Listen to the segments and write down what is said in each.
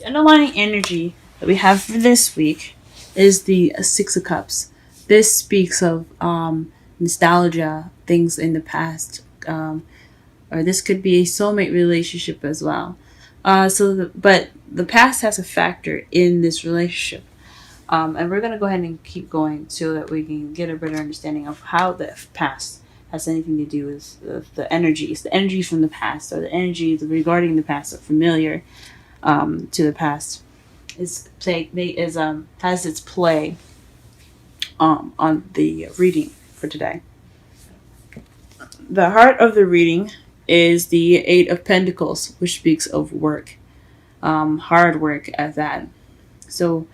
The underlying energy that we have for this week is the Six of Cups. This speaks of nostalgia, things in the past, or this could be a soulmate relationship as well. But the past has a factor in this relationship. And we're going to go ahead and keep going so that we can get a better understanding of how the past has anything to do with the energies. The energies from the past, or the energies regarding the past, are familiar to the past. Has its play on the reading for today. The heart of the reading is the Eight of Pentacles, which speaks of work, hard work at that. So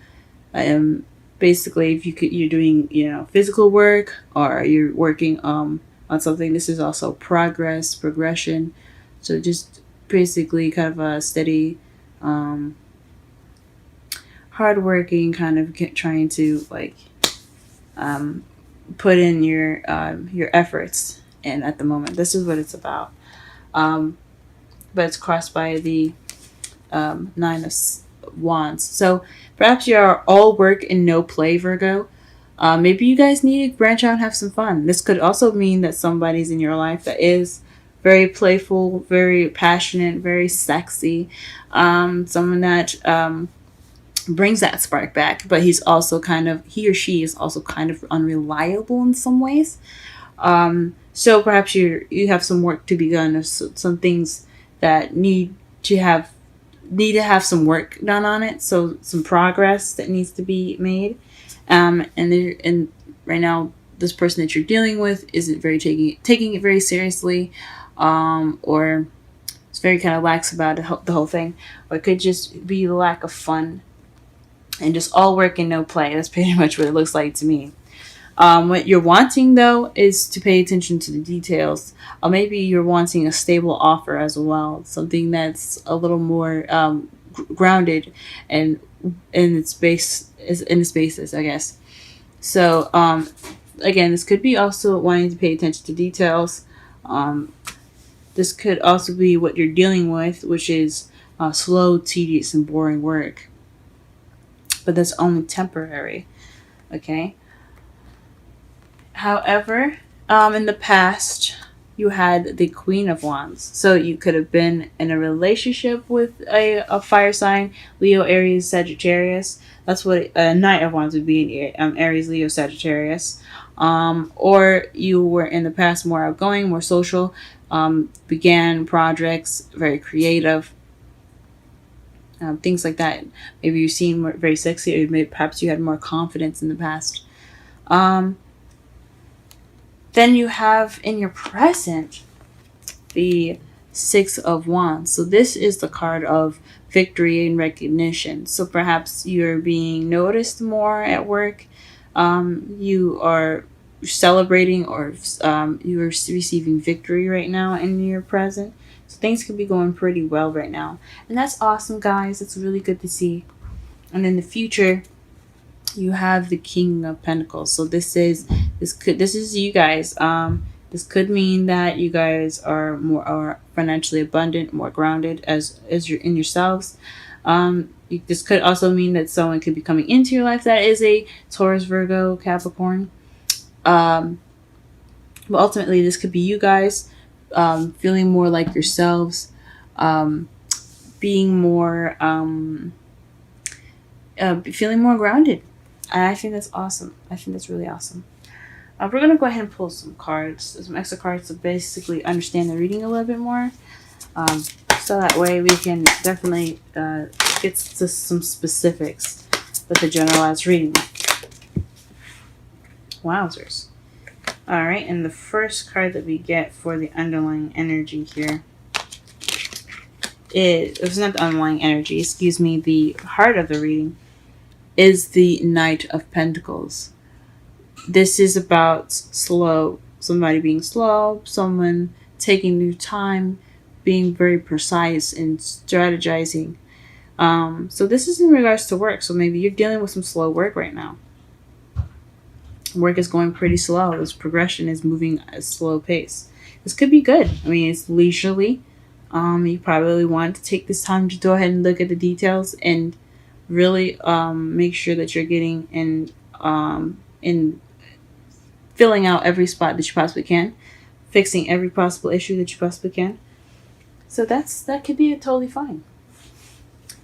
basically, if you're doing physical work, or you're working on something, this is also progression. So just basically kind of a steady, hardworking kind of trying to put in your efforts. And at the moment, this is what it's about. But it's crossed by the Nine of Wands. So perhaps you're all work and no play, Virgo. Maybe you guys need to branch out and have some fun. This could also mean that somebody's in your life that is very playful, very passionate, very sexy. Someone that brings that spark back, but he or she is also kind of unreliable in some ways. So perhaps you have some work to be done, or some things that need to have some work done on it. So some progress that needs to be made. And right now, this person that you're dealing with isn't very taking it very seriously, or it's very kind of lax about the whole thing. Or it could just be the lack of fun and just all work and no play. That's pretty much what it looks like to me. What you're wanting, though, is to pay attention to the details. Maybe you're wanting a stable offer as well, something that's a little more grounded and in its basis, I guess. So again, this could be also wanting to pay attention to details. This could also be what you're dealing with, which is slow, tedious, and boring work. But that's only temporary. Okay. However, in the past, you had the Queen of Wands. So you could have been in a relationship with a fire sign, Leo, Aries, Sagittarius. That's what a Knight of Wands would be in Aries, Leo, Sagittarius. Or you were in the past more outgoing, more social, began projects, very creative. Things like that. Maybe you seem very sexy, or perhaps you had more confidence in the past. Then you have in your present the Six of Wands. So this is the card of victory and recognition. So perhaps you're being noticed more at work. You are celebrating, or you are receiving victory right now in your present. So things could be going pretty well right now. And that's awesome, guys. It's really good to see. And in the future, you have the King of Pentacles. So this is you guys. This could mean that you guys are financially abundant, more grounded as you're in yourselves. This could also mean that someone could be coming into your life that is a Taurus, Virgo, Capricorn. But ultimately, this could be you guys feeling more like yourselves, being more, feeling more grounded. And I think that's awesome. I think that's really awesome. We're going to go ahead and pull some extra cards to basically understand the reading a little bit more. So that way we can definitely get to some specifics with the generalized reading. Wowzers. Alright, and the first card that we get for the underlying energy here it's not the underlying energy, excuse me, the heart of the reading is the Knight of Pentacles. This is about somebody being slow, someone taking their time, being very precise and strategizing. So this is in regards to work. So maybe you're dealing with some slow work right now. Work is going pretty slow. This progression is moving at a slow pace. This could be good. I mean, it's leisurely. You probably want to take this time to go ahead and look at the details and really make sure that you're getting in filling out every spot that you possibly can, fixing every possible issue that you possibly can. So that could be totally fine.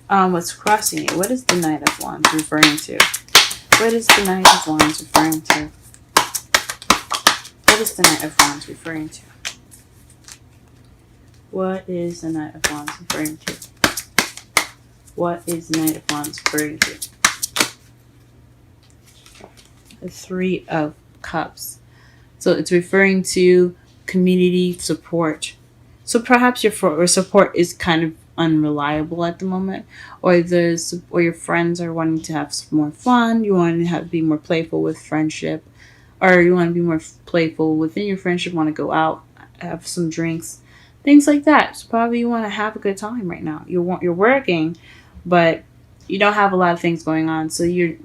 What's crossing you? What is the Knight of Wands referring to? What is the Knight of Wands referring to? What is the Knight of Wands referring to? What is the Knight of Wands referring to? What is the Knight of Wands referring to? The Three of Cups. So it's referring to community support. So perhaps your support is kind of unreliable at the moment, or your friends are wanting to have more fun. You want to be more playful with friendship, or you want to be more playful within your friendship. Want to go out, have some drinks, things like that. So probably you want to have a good time right now. You're working, but you don't have a lot of things going on. So you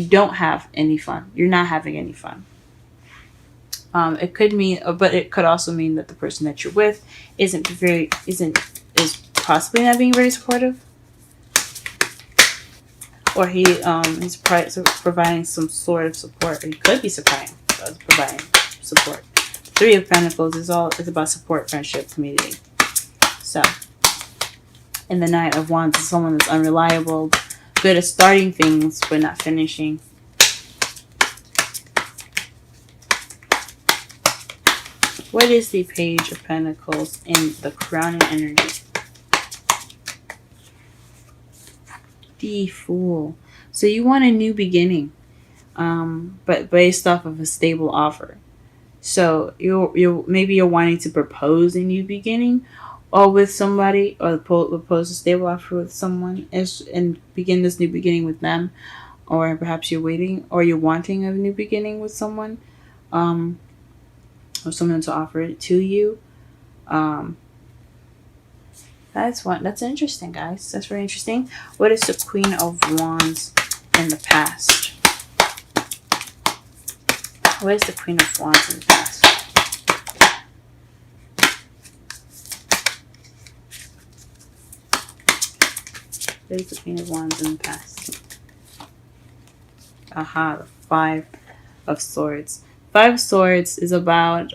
don't have any fun. You're not having any fun. It could mean, but it could also mean that the person that you're with is possibly not being very supportive, or he's providing some sort of support, or he could be providing support. Three of Pentacles is about support, friendship, community. So, and the Knight of Wands is someone that's unreliable, good at starting things but not finishing. What is the Page of Pentacles in the crowning energy? The Fool. So you want a new beginning, but based off of a stable offer. So maybe you're wanting to propose a new beginning, or with somebody, or propose a stable offer with someone, and begin this new beginning with them, or perhaps you're waiting, or you're wanting a new beginning with someone. Or someone to offer it to you. That's interesting, guys. That's very interesting. What is the Queen of Wands in the past? What is the Queen of Wands in the past? What is the Queen of Wands in the past? Aha, the Five of Swords. Five of Swords is about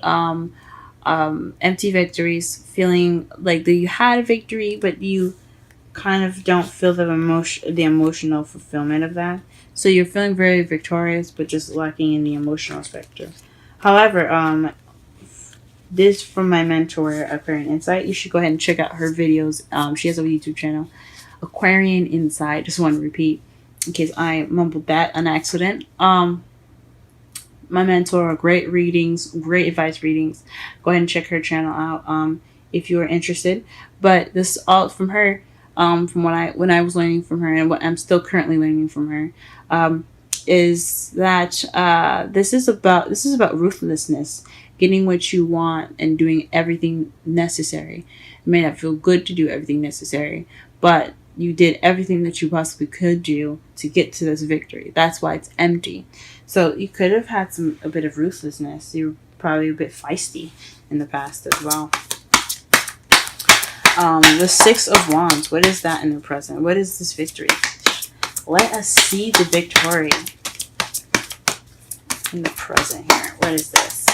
empty victories, feeling like that you had a victory, but you kind of don't feel the emotional fulfillment of that. So you're feeling very victorious, but just lacking in the emotional spectrum. However, this from my mentor, Aquarian Insight. You should go ahead and check out her videos. She has a YouTube channel, Aquarian Insight. Just want to repeat in case I mumbled that on accident. My mentor, great readings, great advice readings. Go ahead and check her channel out if you are interested. But this all from her, from when I was learning from her and what I'm still currently learning from her, is that this is about ruthlessness, getting what you want and doing everything necessary. It may not feel good to do everything necessary, but you did everything that you possibly could do to get to this victory. That's why it's empty. So you could have had a bit of ruthlessness. You were probably a bit feisty in the past as well. The Six of Wands. What is that in the present? What is this victory? Let us see the victory in the present here. What is this?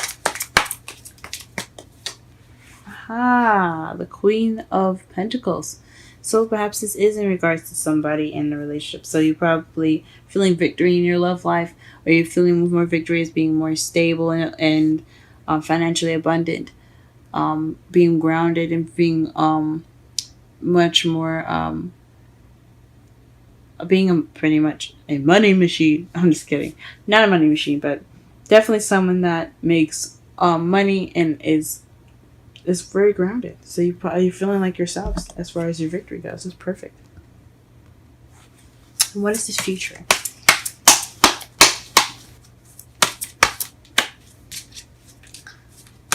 Aha, the Queen of Pentacles. So perhaps this is in regards to somebody in the relationship. So you're probably feeling victory in your love life, or you're feeling more victory as being more stable and financially abundant, being grounded and being much more being pretty much a money machine. I'm just kidding, not a money machine, but definitely someone that makes money and is very grounded. So you're feeling like yourselves as far as your victory goes. It's perfect. And what is this future?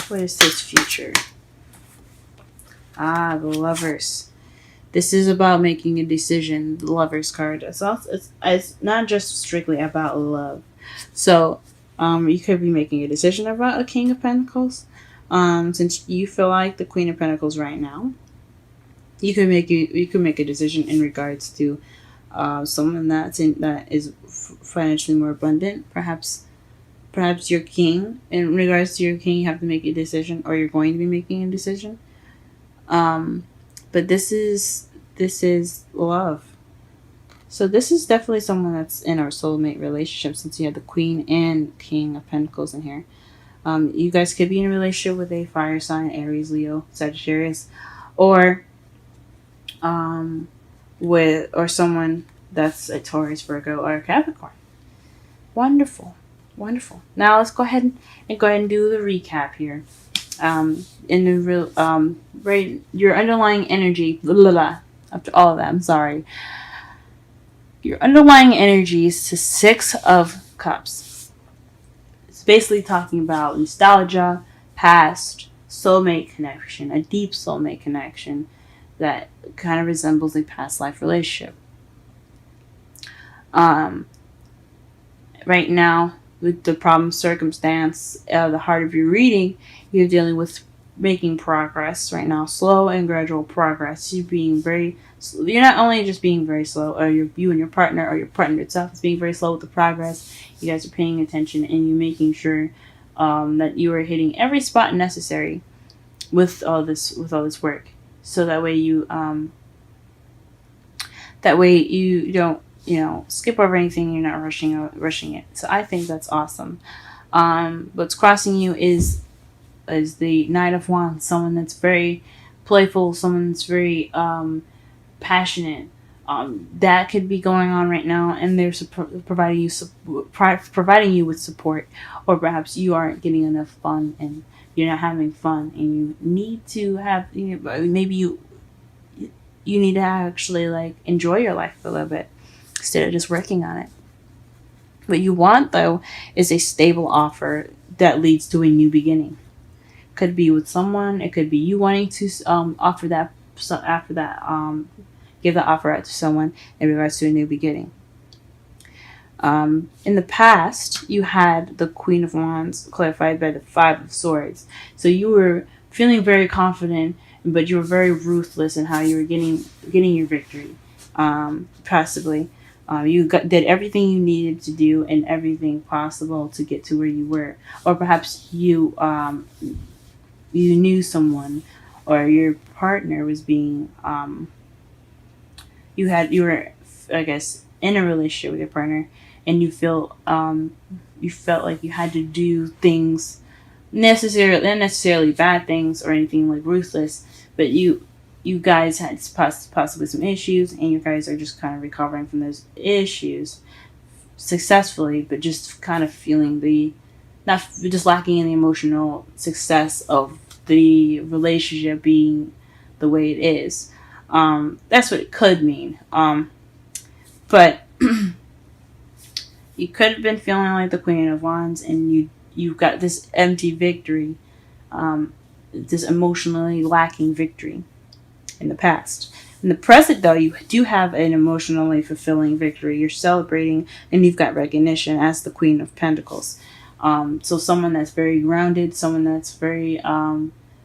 What is this future? Ah, the Lovers. This is about making a decision. The Lovers card. It's not just strictly about love. So you could be making a decision about a King of Pentacles, Since you feel like the Queen of Pentacles right now, you could make a decision in regards to someone that is financially more abundant. Perhaps your king. In regards to your king, you have to make a decision, or you're going to be making a decision. Um, but this is love. So this is definitely someone that's in our soulmate relationship, since you have the Queen and King of Pentacles in here. You guys could be in a relationship with a fire sign, Aries, Leo, Sagittarius, or with someone that's a Taurus, Virgo, or a Capricorn. Wonderful, wonderful. Now let's go ahead and do the recap here. In the real right, your underlying energy. Blah, blah, blah, after all of that, I'm sorry. Your underlying energy is the Six of Cups. It's basically talking about nostalgia, past, soulmate connection, a deep soulmate connection that kind of resembles a past life relationship. Um, right now, with the problem circumstance, the heart of your reading, you're dealing with making progress right now, slow and gradual progress. You're not only just being very slow, or you and your partner, or your partner itself is being very slow with the progress. You guys are paying attention, and you're making sure that you are hitting every spot necessary with all this work, so that way you don't skip over anything. You're not rushing it. So I think that's awesome. What's crossing you is the Knight of Wands, someone that's very playful, someone that's very passionate. That could be going on right now, and they're providing you with support, or perhaps you aren't getting enough fun, and you're not having fun, and you need to have, maybe you need to actually like enjoy your life a little bit instead of just working on it. What you want, though, is a stable offer that leads to a new beginning. Could be with someone. It could be you wanting to offer that. So after that, give the offer out to someone in regards to a new beginning. In the past, you had the Queen of Wands clarified by the Five of Swords. So you were feeling very confident, but you were very ruthless in how you were getting your victory. Passively, did everything you needed to do and everything possible to get to where you were, or perhaps you knew someone, or your partner was being you were, I guess, in a relationship with your partner, and you felt like you had to do things not necessarily bad things or anything like ruthless, but you guys had possibly some issues, and you guys are just kind of recovering from those issues successfully, but just kind of feeling not just lacking in the emotional success of the relationship being the way it is. That's what it could mean. But you could have been feeling like the Queen of Wands, and you got this empty victory, this emotionally lacking victory in the past. In the present, though, you do have an emotionally fulfilling victory. You're celebrating, and you've got recognition as the Queen of Pentacles. So someone that's very grounded, someone that's very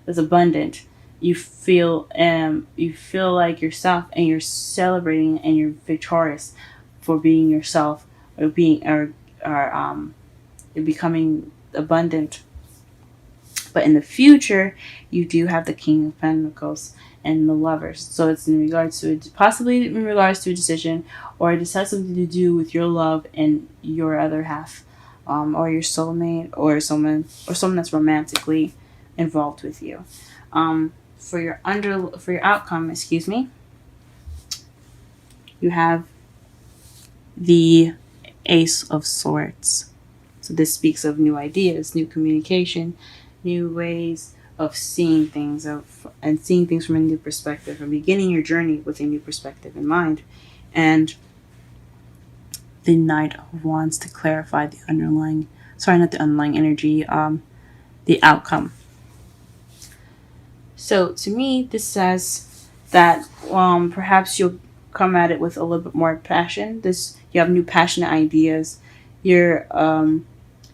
that's abundant. You feel like yourself, and you're celebrating, and you're victorious for being yourself, or you're becoming abundant. But in the future, you do have the King of Pentacles and the Lovers. So it's possibly in regards to a decision, or it has something to do with your love and your other half, or your soulmate, or someone that's romantically involved with you. For your outcome, you have the Ace of Swords. So this speaks of new ideas, new communication, new ways of seeing things, and seeing things from a new perspective, and beginning your journey with a new perspective in mind. And the Knight of Wands to clarify the energy, the outcome. So to me, this says that perhaps you'll come at it with a little bit more passion. You have new passionate ideas. Your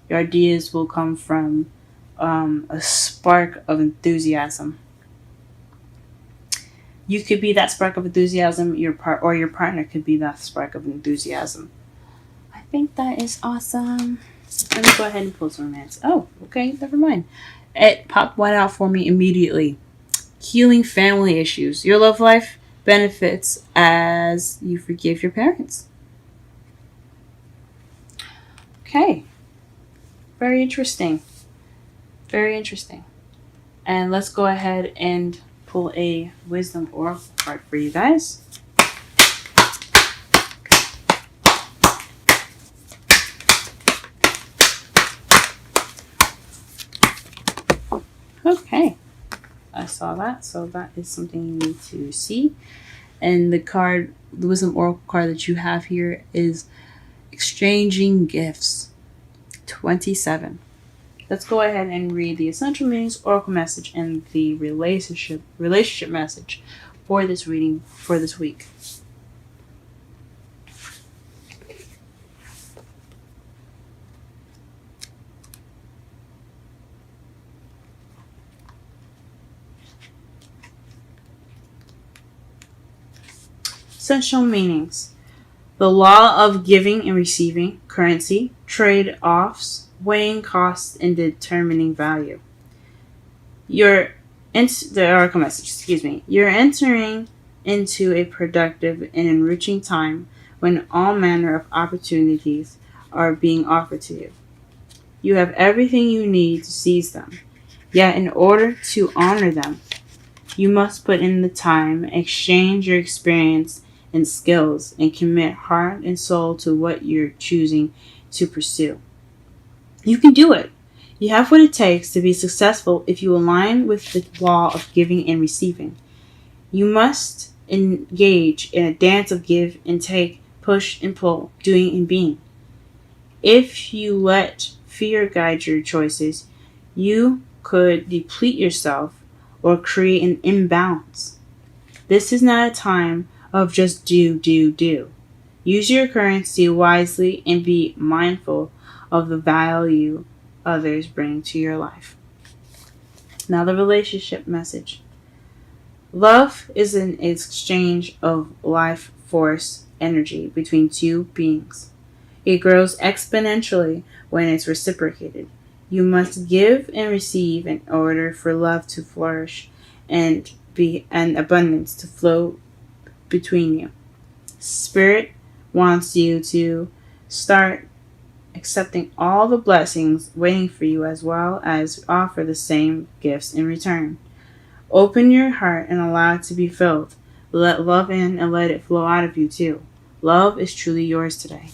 ideas will come from a spark of enthusiasm. You could be that spark of enthusiasm. Your partner could be that spark of enthusiasm. I think that is awesome. Let me go ahead and pull some romance. Oh, okay, never mind. It popped one out for me immediately. Healing family issues. Your love life benefits as you forgive your parents. Okay. Very interesting. Very interesting. And let's go ahead and pull a wisdom oracle card for you guys. Okay. I saw that, so that is something you need to see. And the wisdom oracle card that you have here is exchanging gifts. 27. Let's go ahead and read the essential meanings, oracle message, and the relationship message for this reading for this week. Essential meanings. The law of giving and receiving, currency, trade-offs, weighing costs, and determining value. The oracle message, excuse me. You're entering into a productive and enriching time when all manner of opportunities are being offered to you. You have everything you need to seize them. Yet in order to honor them, you must put in the time, exchange your experience and skills, and commit heart and soul to what you're choosing to pursue. You can do it. You have what it takes to be successful if you align with the law of giving and receiving. You must engage in a dance of give and take, push and pull, doing and being. If you let fear guide your choices, you could deplete yourself or create an imbalance. This is not a time of just do. Use your currency wisely and be mindful of the value others bring to your life. Now the relationship message. Love is an exchange of life force energy between two beings. It grows exponentially when it's reciprocated. You must give and receive in order for love to flourish and abundance to flow between you. Spirit wants you to start accepting all the blessings waiting for you as well as offer the same gifts in return. Open your heart and allow it to be filled. Let love in and let it flow out of you too. Love is truly yours today.